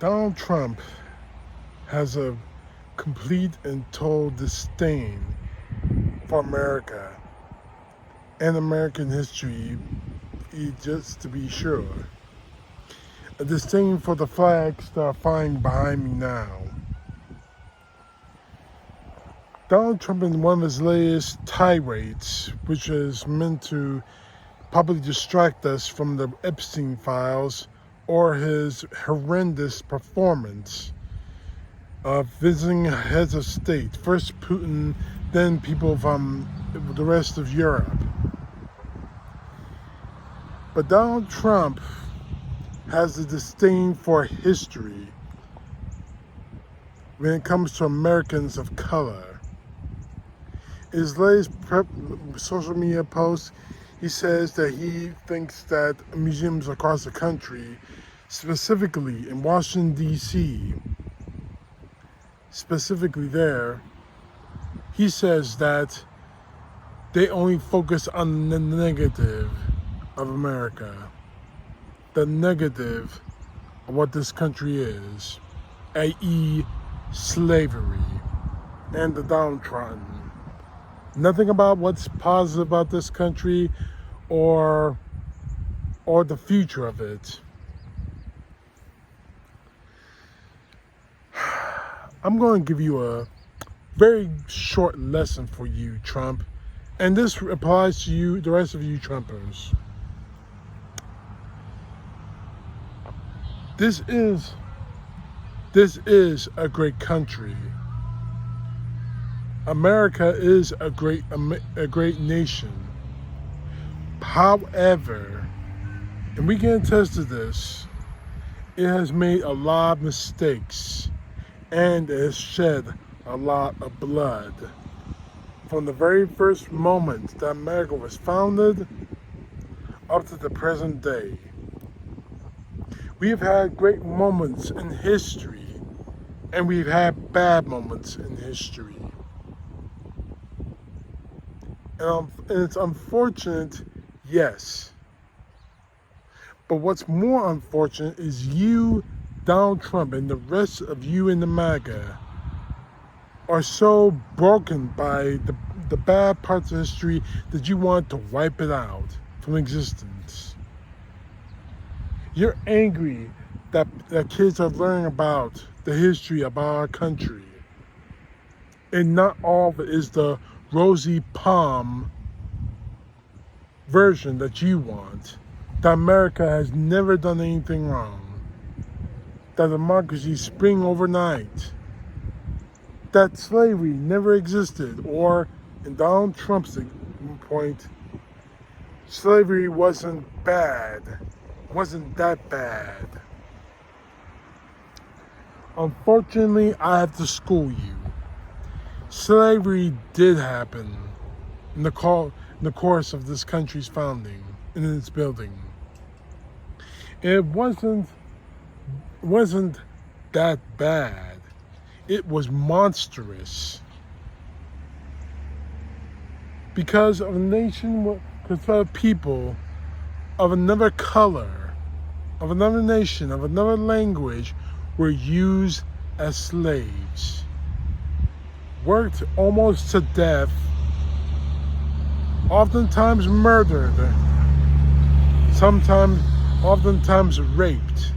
Donald Trump has a complete and total disdain for America and American history, just to be sure. A disdain for the flags that are flying behind me now. Donald Trump, in one of his latest tirades, which is meant to probably distract us from the Epstein files or his horrendous performance of visiting heads of state, first Putin, then people from the rest of Europe. But Donald Trump has a disdain for history when it comes to Americans of color. In his latest social media post, he says that he thinks that museums across the country, specifically in Washington, D.C., specifically there, he says that they only focus on the negative of America, the negative of what this country is, i.e. slavery and the downtrodden. Nothing about what's positive about this country or the future of it. I'm going to give you a very short lesson for you, Trump, and this applies to you, the rest of you Trumpers. This is a great country. America is a great nation. However, and we can attest to this, it has made a lot of mistakes and it has shed a lot of blood. From the very first moment that America was founded up to the present day. We've had great moments in history, and we've had bad moments in history. And it's unfortunate, yes. But what's more unfortunate is you, Donald Trump, and the rest of you in the MAGA are so broken by the bad parts of history that you want to wipe it out from existence. You're angry that kids are learning about the history about our country. And not all of it is the rosy palm version that you want. That America has never done anything wrong. That democracy spring overnight. That slavery never existed. Or, in Donald Trump's point, slavery wasn't bad. Wasn't that bad. Unfortunately, I have to school you. Slavery did happen in the course of this country's founding and in its building. It wasn't that bad. It was monstrous. Because of a nation, because of people of another color, of another nation, of another language, were used as slaves. Worked almost to death, oftentimes murdered, oftentimes raped,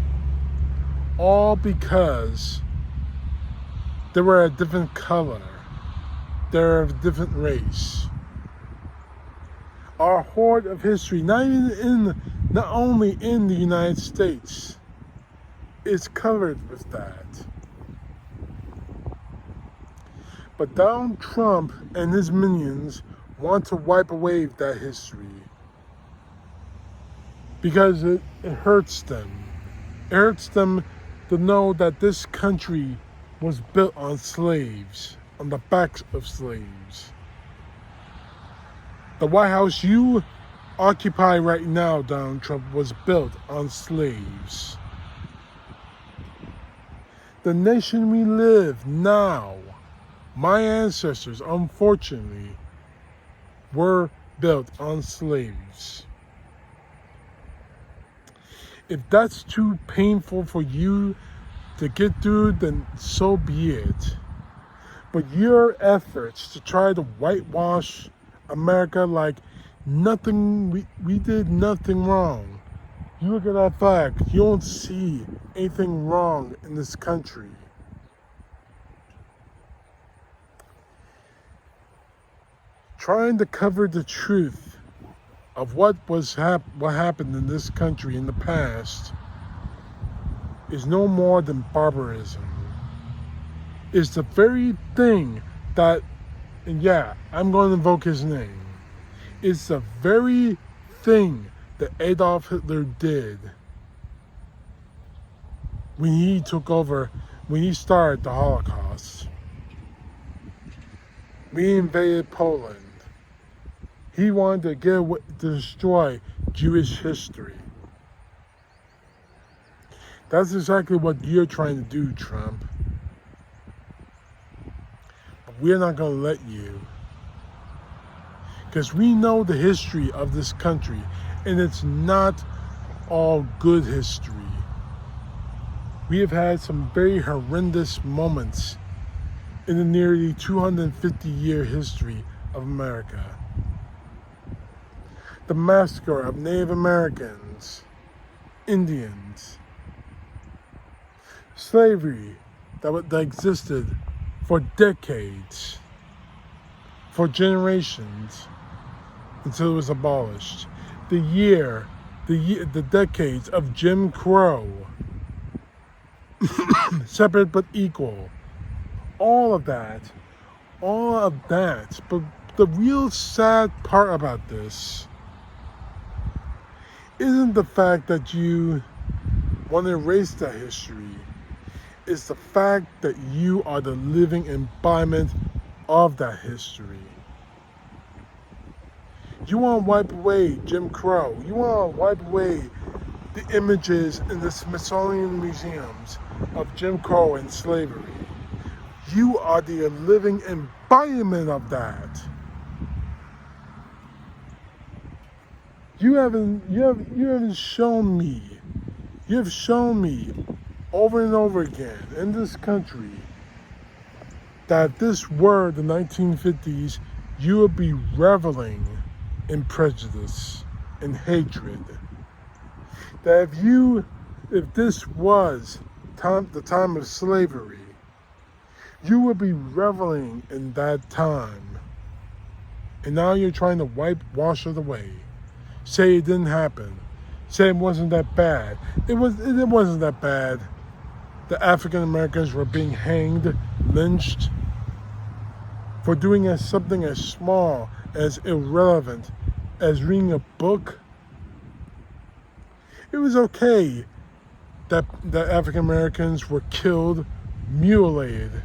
all because they were a different color, they're of a different race. Our hoard of history, not only in the United States, is covered with that. But Donald Trump and his minions want to wipe away that history because it hurts them. It hurts them to know that this country was built on slaves, on the backs of slaves. The White House you occupy right now, Donald Trump, was built on slaves. The nation we live now, my ancestors, unfortunately, were built on slaves. If that's too painful for you to get through, then so be it. But your efforts to try to whitewash America like nothing, we did nothing wrong. You look at that flag, you don't see anything wrong in this country. Trying to cover the truth of what happened in this country in the past is no more than barbarism. It's the very thing that, and yeah, I'm going to invoke his name. It's the very thing that Adolf Hitler did when he took over, when he started the Holocaust. We invaded Poland. He wanted to destroy Jewish history. That's exactly what you're trying to do, Trump. But we're not going to let you. Because we know the history of this country, and it's not all good history. We have had some very horrendous moments in the nearly 250-year history of America. The massacre of Native Americans, Indians, slavery that existed for decades, for generations, until it was abolished. The decades of Jim Crow, separate but equal. All of that. But the real sad part about this isn't the fact that you want to erase that history. It's the fact that you are the living embodiment of that history. You want to wipe away Jim Crow. You want to wipe away the images in the Smithsonian museums of Jim Crow and slavery. You are the living embodiment of that. You haven't shown me. You have shown me over and over again in this country that this were the 1950s, you would be reveling in prejudice and hatred. That if this was the time of slavery, you would be reveling in that time. And now you're trying to wash it away. Say it didn't happen. Say it wasn't that bad. It wasn't that bad. The African Americans were being hanged, lynched, for doing something as small, as irrelevant as reading a book. It was okay that African Americans were killed, mutilated,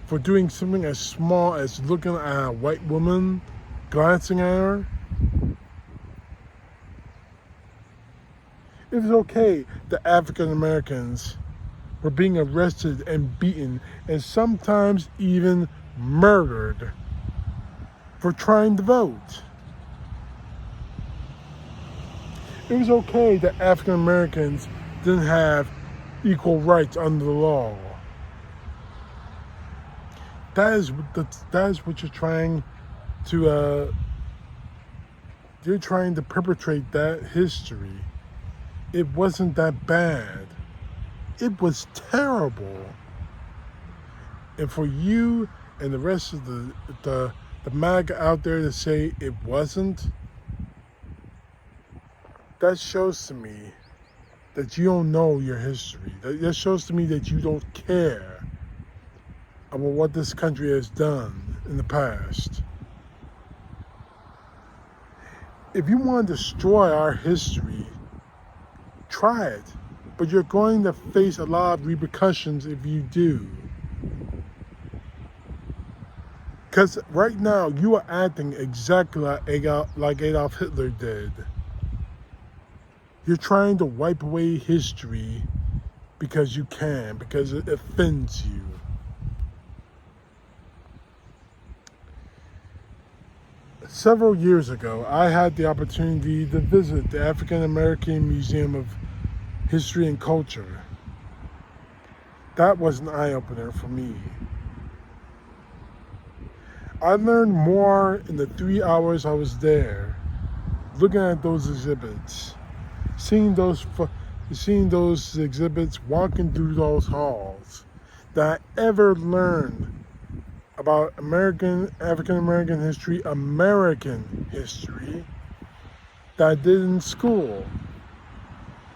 for doing something as small as looking at a white woman, glancing at her. It was okay that African Americans were being arrested and beaten and sometimes even murdered for trying to vote. It was okay that African Americans didn't have equal rights under the law. That is what you're trying to. You're trying to perpetrate that history. It wasn't that bad. It was terrible. And for you and the rest of the MAGA out there to say it wasn't, that shows to me that you don't know your history. That shows to me that you don't care about what this country has done in the past. If you want to destroy our history, try it. But you're going to face a lot of repercussions if you do. Because right now, you are acting exactly like Adolf Hitler did. You're trying to wipe away history because you can, because it offends you. Several years ago, I had the opportunity to visit the African American Museum of History and Culture. That was an eye-opener for me. I learned more in the 3 hours I was there, looking at those exhibits, seeing those exhibits, walking through those halls, that I ever learned about African American history, American history, that I did in school.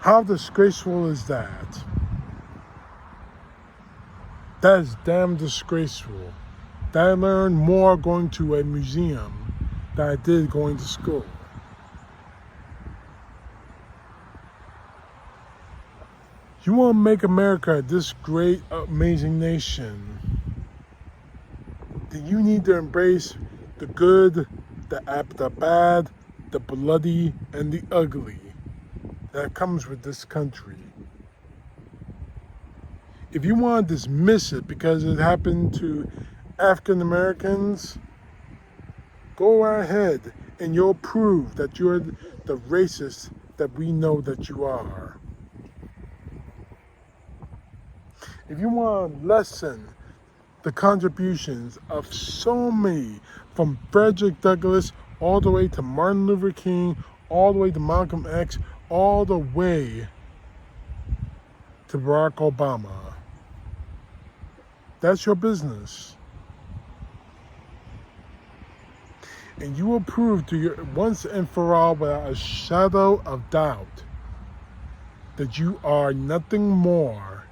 How disgraceful is that? That is damn disgraceful. That I learned more going to a museum than I did going to school. You want to make America this great, amazing nation, then you need to embrace the good, the bad, the bloody, and the ugly that comes with this country. If you want to dismiss it because it happened to African Americans, go right ahead and you'll prove that you're the racist that we know that you are. If you want to lessen the contributions of so many, from Frederick Douglass all the way to Martin Luther King, all the way to Malcolm X, all the way to Barack Obama, that's your business. And you will prove to your once and for all, without a shadow of doubt, that you are nothing more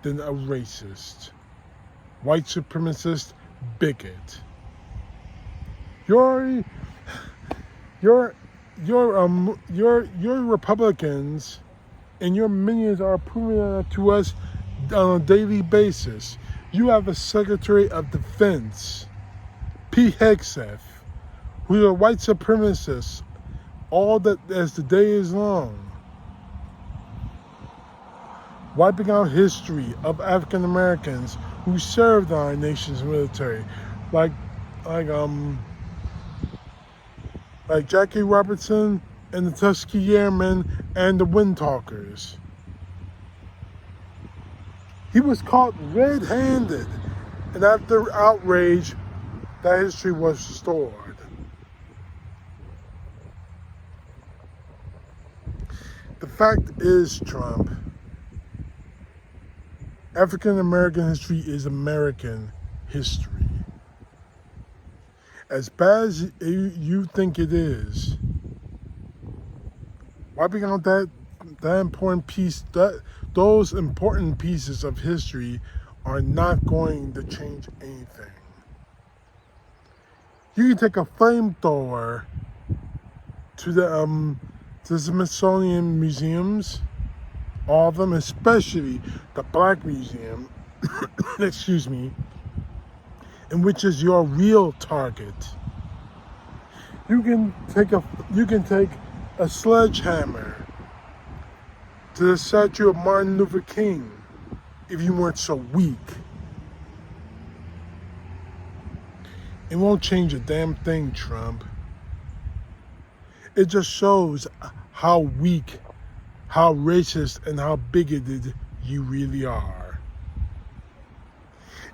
than a racist, white supremacist, bigot. Your Republicans and your minions are proving that to us on a daily basis. You have a Secretary of Defense, Pete Hegseth, who's a white supremacist, all that as the day is long, wiping out history of African Americans who served in our nation's military, like Jackie Robertson and the Tuskegee Airmen and the Windtalkers. He was caught red-handed, and after outrage, that history was restored. The fact is, Trump, African American history is American history. As bad as you think it is, wiping out that important piece, those important pieces of history are not going to change anything. You can take a flamethrower to the Smithsonian museums, all of them, especially the Black Museum, excuse me, and which is your real target. You can take a sledgehammer to the statue of Martin Luther King if you weren't so weak. It won't change a damn thing, Trump. It just shows how weak, how racist, and how bigoted you really are.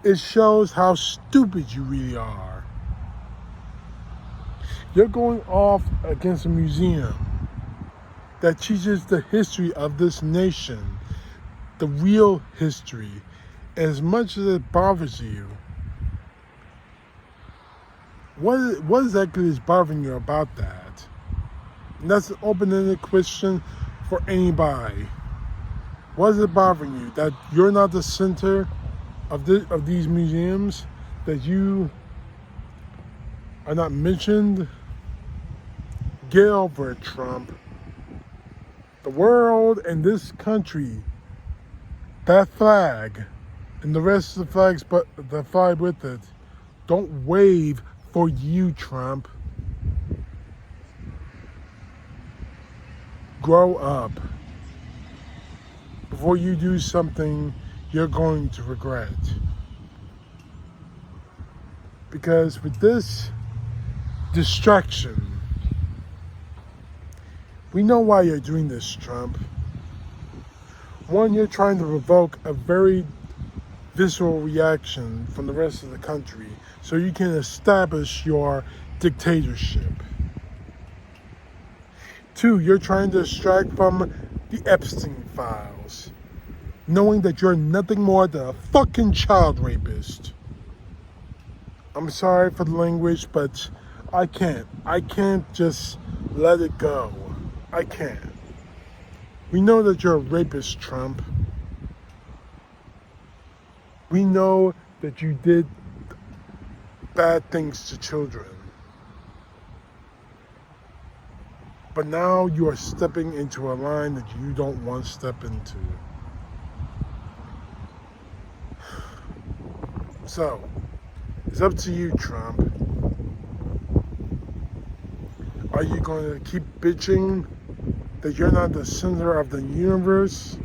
It shows how stupid you really are. You're going off against a museum that teaches the history of this nation, the real history. As much as it bothers you, what exactly is bothering you about that? And that's an open-ended question for anybody. What is it bothering you? That you're not the center of these museums? That you are not mentioned? Get over it, Trump. The world and this country, that flag, and the rest of the flags, but the flag with it, don't wave for you, Trump. Grow up before you do something you're going to regret. Because with this distraction, we know why you're doing this, Trump. One, you're trying to provoke a very visceral reaction from the rest of the country so you can establish your dictatorship. Two, you're trying to distract from the Epstein files, knowing that you're nothing more than a fucking child rapist. I'm sorry for the language, but I can't just let it go. I can't. We know that you're a rapist, Trump. We know that you did bad things to children. But now you are stepping into a line that you don't want to step into. So, it's up to you, Trump. Are you going to keep bitching that you're not the center of the universe?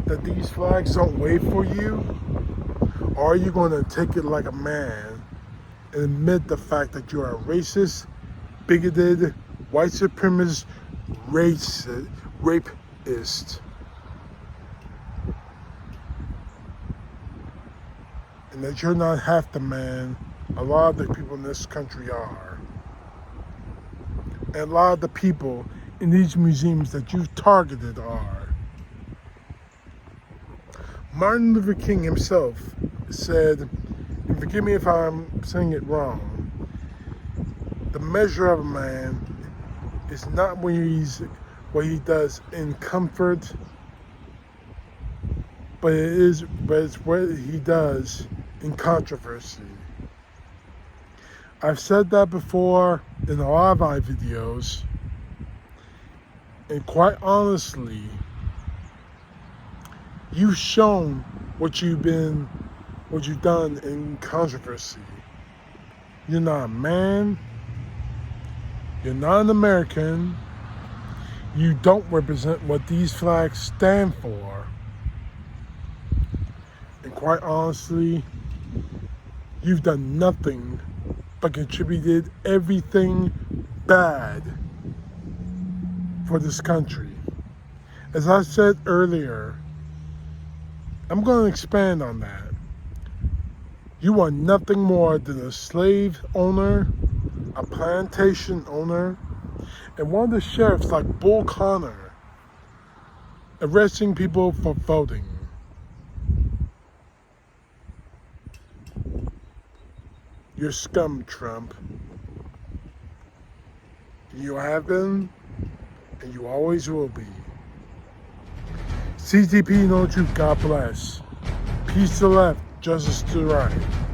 That these flags don't wait for you? Or are you going to take it like a man and admit the fact that you're a racist, bigoted, white supremacist, rapist? And that you're not half the man a lot of the people in this country are. And a lot of the people in these museums that you've targeted are. Martin Luther King himself said, and forgive me if I'm saying it wrong, the measure of a man is not what he does in comfort, but it's what he does in controversy. I've said that before in a lot of my videos, and quite honestly, you've shown what you've done in controversy. You're not a man. You're not an American. You don't represent what these flags stand for. And quite honestly, you've done nothing but contributed everything bad for this country. As I said earlier, I'm going to expand on that. You are nothing more than a slave owner, a plantation owner, and one of the sheriffs like Bull Connor, arresting people for voting. You're scum, Trump. You have been, and you always will be. CTP, know you. God bless. Peace to the left, justice to the right.